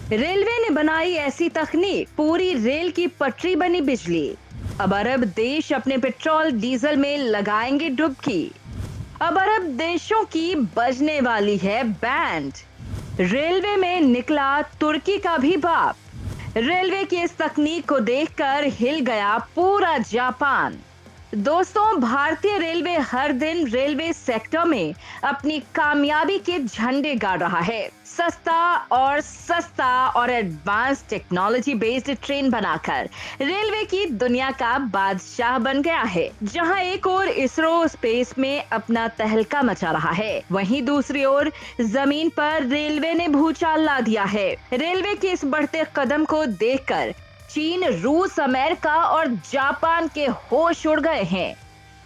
Railway ने बनाई ऐसी तकनीक, पूरी रेल की पटरी बनी बिजली। अब अरब देश अपने पेट्रोल डीजल में लगाएंगे डुबकी। अब अरब देशों की बजने वाली है बैंड। रेलवे में निकला तुर्की का भी बाप। रेलवे की इस तकनीक को देखकर हिल गया पूरा जापान। दोस्तों, भारतीय रेलवे हर दिन रेलवे सेक्टर में अपनी कामयाबी के झंडे गाड़ रहा है। सस्ता और एडवांस टेक्नोलॉजी बेस्ड ट्रेन बनाकर रेलवे की दुनिया का बादशाह बन गया है। जहां एक ओर इसरो स्पेस में अपना तहलका मचा रहा है, वहीं दूसरी ओर जमीन पर रेलवे ने भूचाल ला दिया है। रेलवे के इस बढ़ते कदम को देखकर चीन, रूस, अमेरिका और जापान के होश उड़ गए हैं।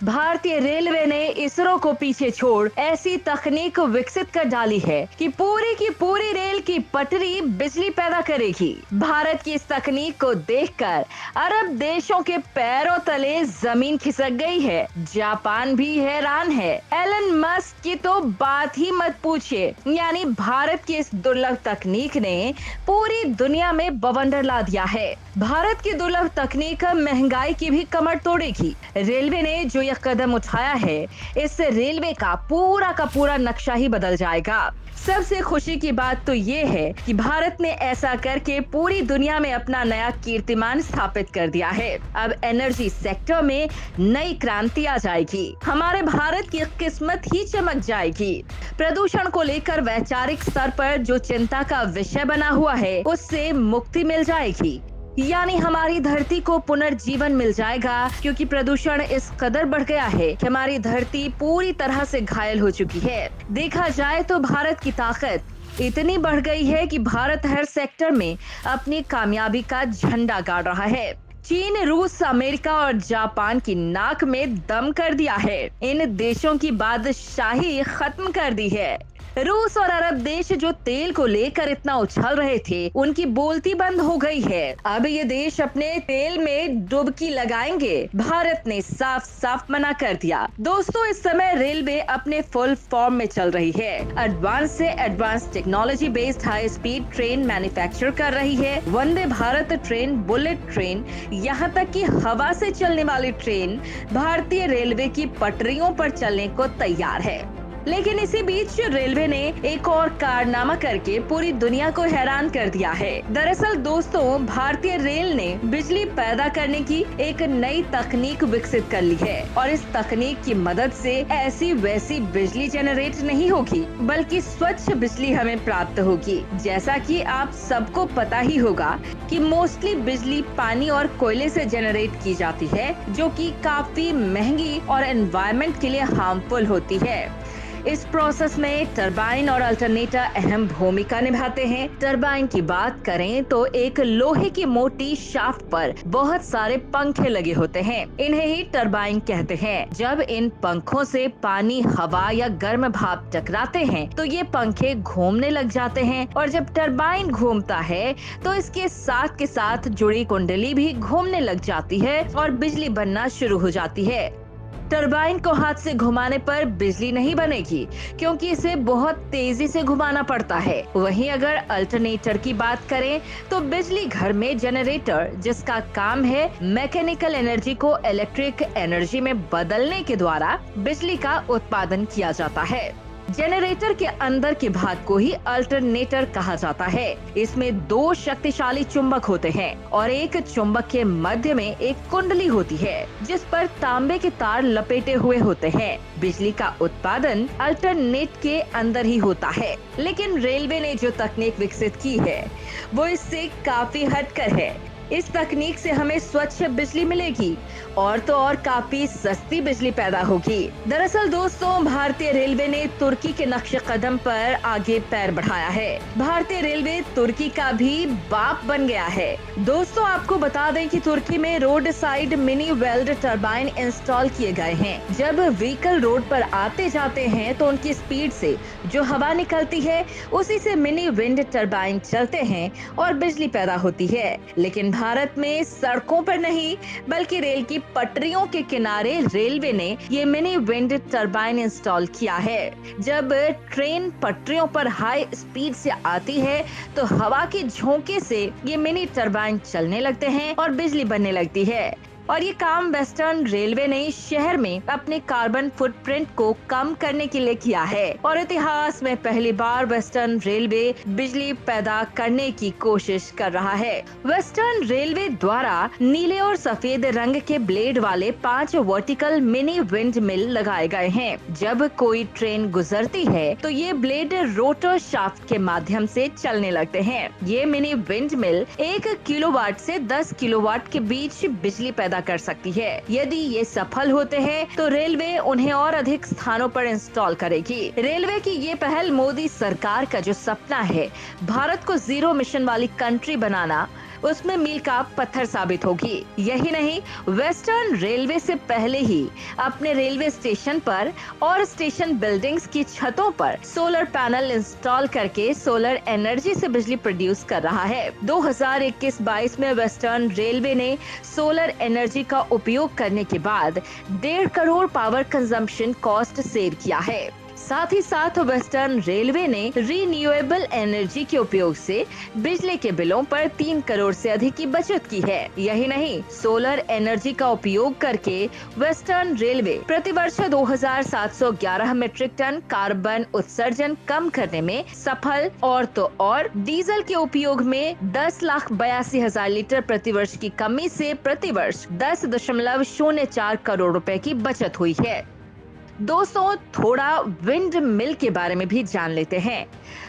भारतीय रेलवे ने इसरो को पीछे छोड़ ऐसी तकनीक विकसित कर डाली है कि पूरी की पूरी रेल की पटरी बिजली पैदा करेगी। भारत की इस तकनीक को देखकर अरब देशों के पैरों तले जमीन खिसक गई है। जापान भी हैरान है। एलन मस्क की तो बात ही मत पूछिए। यानी भारत की इस दुर्लभ तकनीक ने पूरी दुनिया में बवंडर ला दिया है। भारत की दुर्लभ तकनीक महंगाई की भी कमर तोड़ेगी। रेलवे ने जो यह कदम उठाया है, इससे रेलवे का पूरा नक्शा ही बदल जाएगा। सबसे खुशी की बात तो ये है कि भारत ने ऐसा करके पूरी दुनिया में अपना नया कीर्तिमान स्थापित कर दिया है। अब एनर्जी सेक्टर में नई क्रांति आ जाएगी। हमारे भारत की किस्मत ही चमक जाएगी। प्रदूषण को लेकर वैचारिक स्तर पर जो चिंता का विषय बना हुआ है, उससे मुक्ति मिल जाएगी। यानी हमारी धरती को पुनर्जीवन मिल जाएगा, क्योंकि प्रदूषण इस कदर बढ़ गया है कि हमारी धरती पूरी तरह से घायल हो चुकी है। देखा जाए तो भारत की ताकत इतनी बढ़ गई है कि भारत हर सेक्टर में अपनी कामयाबी का झंडा गाड़ रहा है। चीन, रूस, अमेरिका और जापान की नाक में दम कर दिया है। इन देशों की बादशाही खत्म कर दी है। रूस और अरब देश जो तेल को लेकर इतना उछल रहे थे, उनकी बोलती बंद हो गई है। अब ये देश अपने तेल में डुबकी लगाएंगे। भारत ने साफ साफ मना कर दिया। दोस्तों, इस समय रेलवे अपने फुल फॉर्म में चल रही है। एडवांस से advance technology based high speed train manufacture कर रही है। Vande Bharat train, bullet train, यहाँ तक कि हवा से चलने वाली ट्रेन भारतीय रेलवे की पटरियों पर चलने को तैयार है। लेकिन इसी बीच रेलवे ने एक और कारनामा करके पूरी दुनिया को हैरान कर दिया है। दरअसल दोस्तों, भारतीय रेल ने बिजली पैदा करने की एक नई तकनीक विकसित कर ली है और इस तकनीक की मदद से ऐसी वैसी बिजली जनरेट नहीं होगी, बल्कि स्वच्छ बिजली हमें प्राप्त होगी। जैसा कि आप सबको पता ही होगा कि मोस्टली बिजली पानी और कोयले से जनरेट की जाती है, जो कि काफी महंगी और एनवायरनमेंट के लिए हार्मफुल होती है। इस प्रोसेस में टरबाइन और अल्टरनेटर अहम भूमिका निभाते हैं। टरबाइन की बात करें तो एक लोहे की मोटी शाफ्ट पर बहुत सारे पंखे लगे होते हैं। इन्हें ही टरबाइन कहते हैं। जब इन पंखों से पानी, हवा या गर्म भाप टकराते हैं तो ये पंखे घूमने लग जाते हैं, और जब टरबाइन घूमता है तो इसके साथ के साथ जुड़ी कुंडली भी घूमने लग जाती है और बिजली बनना शुरू हो जाती है। टरबाइन को हाथ से घुमाने पर बिजली नहीं बनेगी, क्योंकि इसे बहुत तेजी से घुमाना पड़ता है। वहीं अगर अल्टरनेटर की बात करें तो बिजली घर में जनरेटर, जिसका काम है मैकेनिकल एनर्जी को इलेक्ट्रिक एनर्जी में बदलने के द्वारा बिजली का उत्पादन किया जाता है। जनरेटर के अंदर के भाग को ही अल्टरनेटर कहा जाता है। इसमें दो शक्तिशाली चुंबक होते हैं और एक चुंबक के मध्य में एक कुंडली होती है, जिस पर तांबे के तार लपेटे हुए होते हैं। बिजली का उत्पादन अल्टरनेट के अंदर ही होता है। लेकिन रेलवे ने जो तकनीक विकसित की है, वो इससे काफी हटकर है। इस तकनीक से हमें स्वच्छ बिजली मिलेगी और तो और काफी सस्ती बिजली पैदा होगी। दरअसल दोस्तों, भारतीय रेलवे ने तुर्की के नक्शे कदम पर आगे पैर बढ़ाया है। भारतीय रेलवे तुर्की का भी बाप बन गया है। दोस्तों, आपको बता दें कि तुर्की में road side mini weld turbine install किए गए हैं। जब व्हीकल रोड पर आते जाते हैं तो उनकी स्पीड से जो हवा निकलती है, उसी से मिनी विंड टरबाइन चलते हैं और बिजली पैदा होती है। लेकिन भारत में सड़कों पर नहीं बल्कि रेल की पटरियों के किनारे रेलवे ने ये मिनी विंड टरबाइन इंस्टॉल किया है। जब ट्रेन पटरियों पर हाई स्पीड से आती है तो हवा के झोंके से ये मिनी टरबाइन चलने लगते हैं और बिजली बनने लगती है। और ये काम वेस्टर्न रेलवे ने शहर में अपने कार्बन फुटप्रिंट को कम करने के लिए किया है और इतिहास में पहली बार वेस्टर्न रेलवे बिजली पैदा करने की कोशिश कर रहा है। वेस्टर्न रेलवे द्वारा नीले और सफेद रंग के ब्लेड वाले 5 वर्टिकल मिनी विंड मिल लगाए गए हैं। जब कोई ट्रेन गुजरती है तो ये ब्लेड रोटर शाफ्ट के माध्यम से चलने लगते हैं। ये मिनी विंड मिल 1 किलोवाट से 10 किलोवाट के बीच बिजली पैदा कर सकती है। यदि ये सफल होते हैं तो रेलवे उन्हें और अधिक स्थानों पर इंस्टॉल करेगी। रेलवे की ये पहल मोदी सरकार का जो सपना है भारत को जीरो मिशन वाली कंट्री बनाना, उसमें मील का पत्थर साबित होगी। यही नहीं, वेस्टर्न रेलवे से पहले ही अपने रेलवे स्टेशन पर और स्टेशन बिल्डिंग्स की छतों पर सोलर पैनल इंस्टॉल करके सोलर एनर्जी से बिजली प्रोड्यूस कर रहा है। 2021-22 में वेस्टर्न रेलवे ने सोलर एनर्जी का उपयोग करने के बाद 1.5 crore power consumption cost save किया है। साथ ही साथ वेस्टर्न रेलवे ने रिन्यूएबल एनर्जी के उपयोग से बिजली के बिलों पर 3 करोड़ से अधिक की बचत की है। यही नहीं, सोलर एनर्जी का उपयोग करके वेस्टर्न रेलवे प्रतिवर्ष 2711 मीट्रिक टन कार्बन उत्सर्जन कम करने में सफल और तो और डीजल के उपयोग में 10,82,000 लीटर प्रतिवर्ष की कमी से प्रतिवर्ष 10.04 करोड़ रुपए की बचत हुई है। दोस्तों, थोड़ा विंड मिल के बारे में भी जान लेते हैं।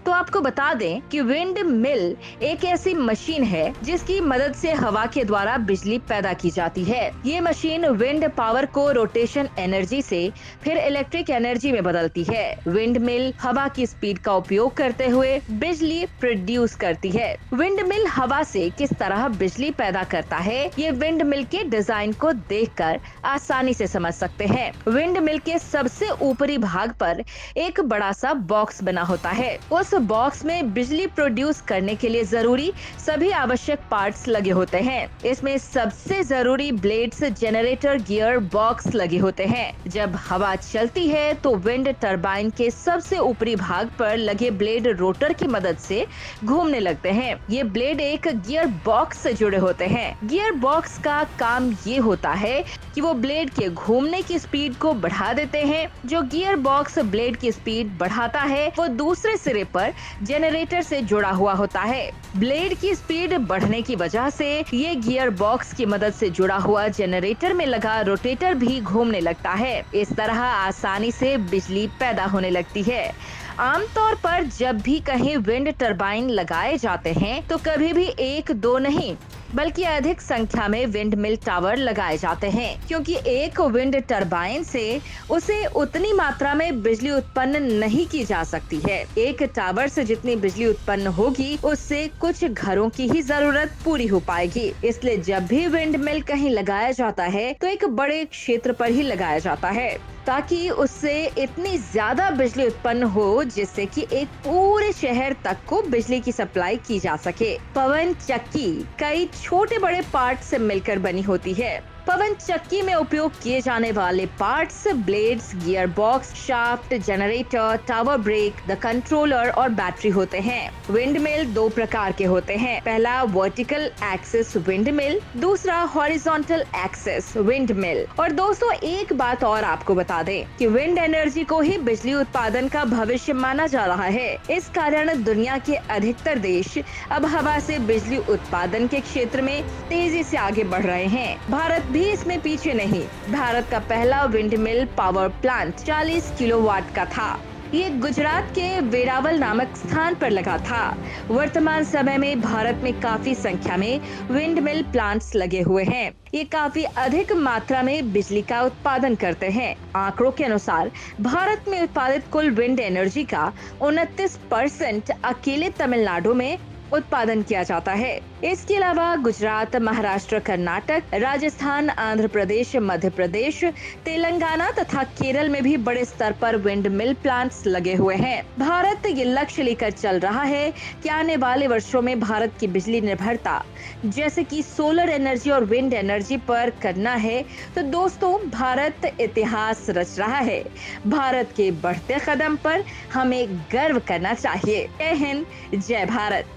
तो आपको बता दें कि विंड मिल एक ऐसी मशीन है जिसकी मदद से हवा के द्वारा बिजली पैदा की जाती है। ये मशीन विंड पावर को रोटेशन एनर्जी से फिर इलेक्ट्रिक एनर्जी में बदलती है। विंड मिल हवा की स्पीड का उपयोग करते हुए बिजली प्रोड्यूस करती है। विंड मिल हवा से किस तरह बिजली पैदा करता है, ये विंड मिल के डिजाइन को देखकर आसानी से समझ सकते हैं। विंड मिल के सबसे ऊपरी भाग पर एक बड़ा सा बॉक्स बना होता है। उस बॉक्स में बिजली प्रोड्यूस करने के लिए जरूरी सभी आवश्यक पार्ट्स लगे होते हैं। इसमें सबसे जरूरी ब्लेड्स, जनरेटर, गियर बॉक्स लगे होते हैं। जब हवा चलती है तो विंड टरबाइन के सबसे ऊपरी भाग पर लगे ब्लेड रोटर की मदद से घूमने लगते हैं। ये ब्लेड एक गियर बॉक्स से जुड़े होते हैं। गियर बॉक्स का काम ये होता है कि वो ब्लेड के घूमने की स्पीड को बढ़ा देते हैं। जो गियर बॉक्स ब्लेड की स्पीड बढ़ाता है वो दूसरे सिरे पर जनरेटर से जुड़ा हुआ होता है। ब्लेड की स्पीड बढ़ने की वजह से ये गियर बॉक्स की मदद से जुड़ा हुआ जनरेटर में लगा रोटेटर भी घूमने लगता है। इस तरह आसानी से बिजली पैदा होने लगती है। आमतौर पर जब भी कहीं विंड टरबाइन लगाए जाते हैं तो कभी भी 1-2 नहीं बल्कि अधिक संख्या में विंड मिल टावर लगाए जाते हैं, क्योंकि एक विंड टरबाइन से उसे उतनी मात्रा में बिजली उत्पन्न नहीं की जा सकती है। एक टावर से जितनी बिजली उत्पन्न होगी उससे कुछ घरों की ही जरूरत पूरी हो पाएगी। इसलिए जब भी विंड मिल कहीं लगाया जाता है तो एक बड़े क्षेत्र पर ही लगाया जाता है ताकि उससे इतनी ज्यादा बिजली उत्पन्न हो जिससे कि एक पूरे शहर तक को बिजली की सप्लाई की जा सके। पवन चक्की कई छोटे बड़े पार्ट से मिलकर बनी होती है। पवन चक्की में उपयोग किए जाने वाले parts blades, gear box, shaft, generator, tower brake, the controller और बैटरी होते हैं। विंड मिल 2 प्रकार के होते हैं। पहला वर्टिकल एक्सिस विंड मिल, दूसरा हॉरिजॉन्टल एक्सिस विंड मिल। और दोस्तों, एक बात और आपको बता दें कि विंड एनर्जी को ही बिजली उत्पादन का भविष्य माना जा रहा है। इस कारण दुनिया के अधिकतर देश अब हवा से बिजली उत्पादन के क्षेत्र में तेजी से आगे बढ़ रहे हैं। भारत भी इसमें पीछे नहीं। भारत का पहला wind mill power plant 40 kilowatt का था। ये गुजरात के वेरावल नामक स्थान पर लगा था। वर्तमान समय में भारत में काफी संख्या में विंड मिल प्लांट्स लगे हुए हैं। ये काफी अधिक मात्रा में बिजली का उत्पादन करते हैं। आंकड़ों के अनुसार भारत में उत्पादित कुल विंड एनर्जी का 29% अकेले तमिलनाडु में उत्पादन किया जाता है। इसके अलावा गुजरात, महाराष्ट्र, कर्नाटक, राजस्थान, आंध्र प्रदेश, मध्य प्रदेश, तेलंगाना तथा केरल में भी बड़े स्तर पर विंड मिल प्लांट्स लगे हुए हैं। भारत ये लक्ष्य लेकर चल रहा है कि आने वाले वर्षों में भारत की बिजली निर्भरता जैसे कि सोलर एनर्जी और विंड एनर्जी पर करना है। तो दोस्तों, भारत इतिहास रच रहा है। भारत के बढ़ते कदम पर हमें गर्व करना चाहिए। जय हिंद, जय भारत।